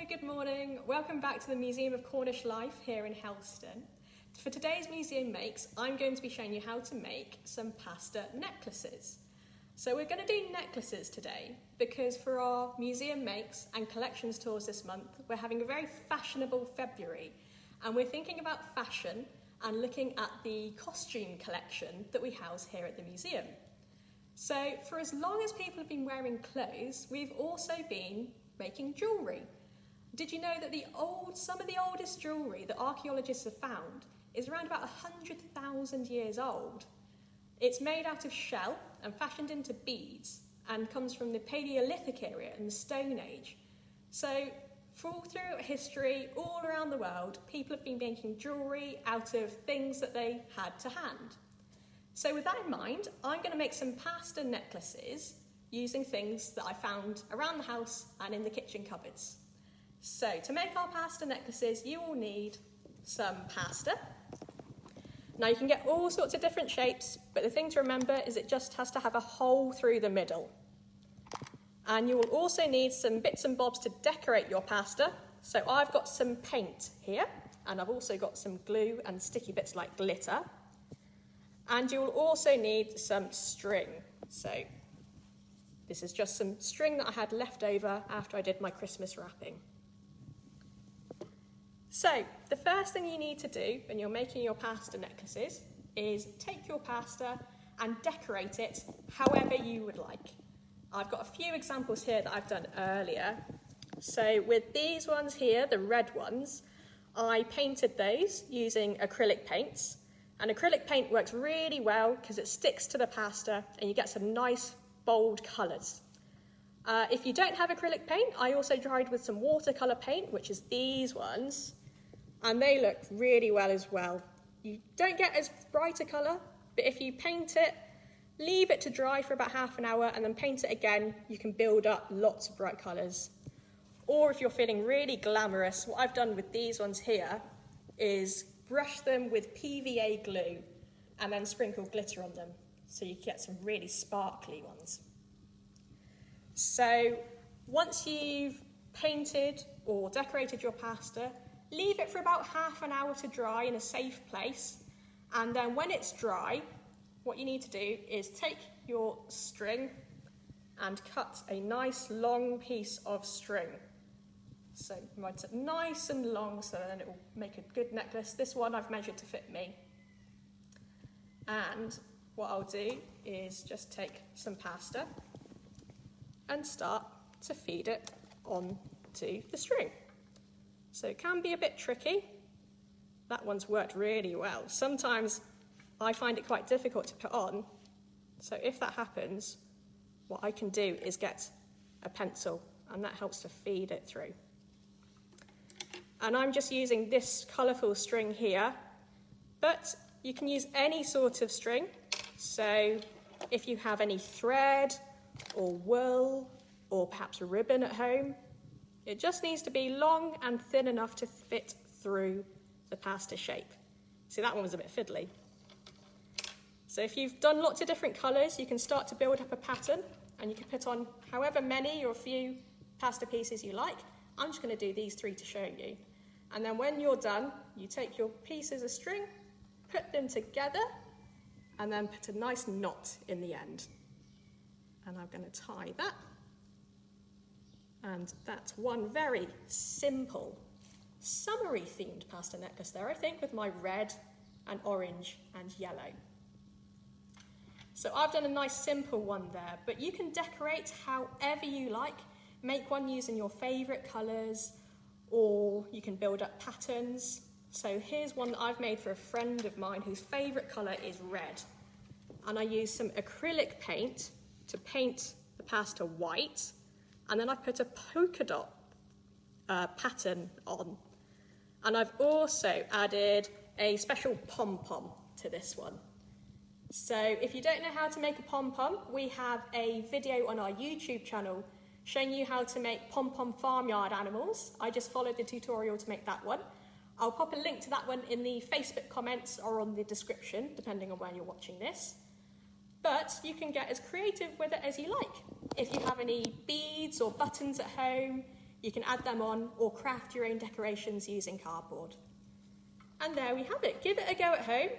good morning. Welcome back to the Museum of Cornish Life here in Helston. For today's Museum Makes, I'm going to be showing you how to make some pasta necklaces. So we're going to do necklaces today because for our Museum Makes and collections tours this month, we're having a very fashionable February and we're thinking about fashion and looking at the costume collection that we house here at the museum. So for as long as people have been wearing clothes, we've also been making jewellery. Did you know that some of the oldest jewellery that archaeologists have found is around about 100,000 years old? It's made out of shell and fashioned into beads and comes from the Paleolithic area and the Stone Age. So throughout history, all around the world, people have been making jewellery out of things that they had to hand. So with that in mind, I'm going to make some pasta necklaces using things that I found around the house and in the kitchen cupboards. So to make our pasta necklaces, you will need some pasta. Now you can get all sorts of different shapes, but the thing to remember is it just has to have a hole through the middle. And you will also need some bits and bobs to decorate your pasta. So I've got some paint here, and I've also got some glue and sticky bits like glitter. And you will also need some string. So this is just some string that I had left over after I did my Christmas wrapping. So the first thing you need to do when you're making your pasta necklaces is take your pasta and decorate it however you would like. I've got a few examples here that I've done earlier. So with these ones here, the red ones, I painted those using acrylic paints. And acrylic paint works really well because it sticks to the pasta and you get some nice bold colours. If you don't have acrylic paint, I also tried with some watercolour paint, which is these ones, and they look really well as well. You don't get as bright a colour, but if you paint it, leave it to dry for about half an hour and then paint it again, you can build up lots of bright colours. Or if you're feeling really glamorous, what I've done with these ones here is brush them with PVA glue and then sprinkle glitter on them so you get some really sparkly ones. So once you've painted or decorated your pasta, leave it for about half an hour to dry in a safe place, and then when it's dry, what you need to do is take your string and cut a nice long piece of string. So you want it nice and long so then it will make a good necklace. This one I've measured to fit me. And what I'll do is just take some pasta and start to feed it onto the string. So it can be a bit tricky. That one's worked really well. Sometimes I find it quite difficult to put on. So if that happens, what I can do is get a pencil and that helps to feed it through. And I'm just using this colourful string here, but you can use any sort of string. So if you have any thread or wool or perhaps a ribbon at home, it just needs to be long and thin enough to fit through the pasta shape. See, that one was a bit fiddly. So if you've done lots of different colours, you can start to build up a pattern and you can put on however many or few pasta pieces you like. I'm just going to do these three to show you. And then when you're done, you take your pieces of string, put them together, and then put a nice knot in the end. And I'm going to tie that. And that's one very simple, summery themed pasta necklace there, I think, with my red and orange and yellow. So I've done a nice simple one there, but you can decorate however you like. Make one using your favourite colours, or you can build up patterns. So here's one that I've made for a friend of mine whose favourite colour is red. And I used some acrylic paint to paint the pasta white, and then I put a polka dot pattern on. And I've also added a special pom-pom to this one. So if you don't know how to make a pom-pom, we have a video on our YouTube channel showing you how to make pom-pom farmyard animals. I just followed the tutorial to make that one. I'll pop a link to that one in the Facebook comments or on the description, depending on where you're watching this. But you can get as creative with it as you like. If you have any beads or buttons at home, You can add them on or craft your own decorations using cardboard. And there we have it. Give it a go at home.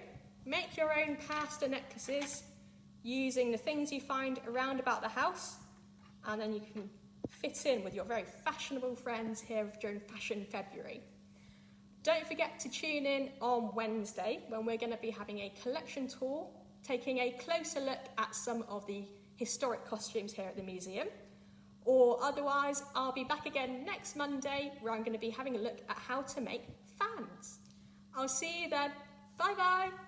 Make your own pasta necklaces using the things you find around about the house, and then you can fit in with your very fashionable friends here during Fashion February. Don't forget to tune in on Wednesday when we're going to be having a collection tour, taking a closer look at some of the historic costumes here at the museum. Or otherwise, I'll be back again next Monday where I'm going to be having a look at how to make fans. I'll see you then. Bye bye.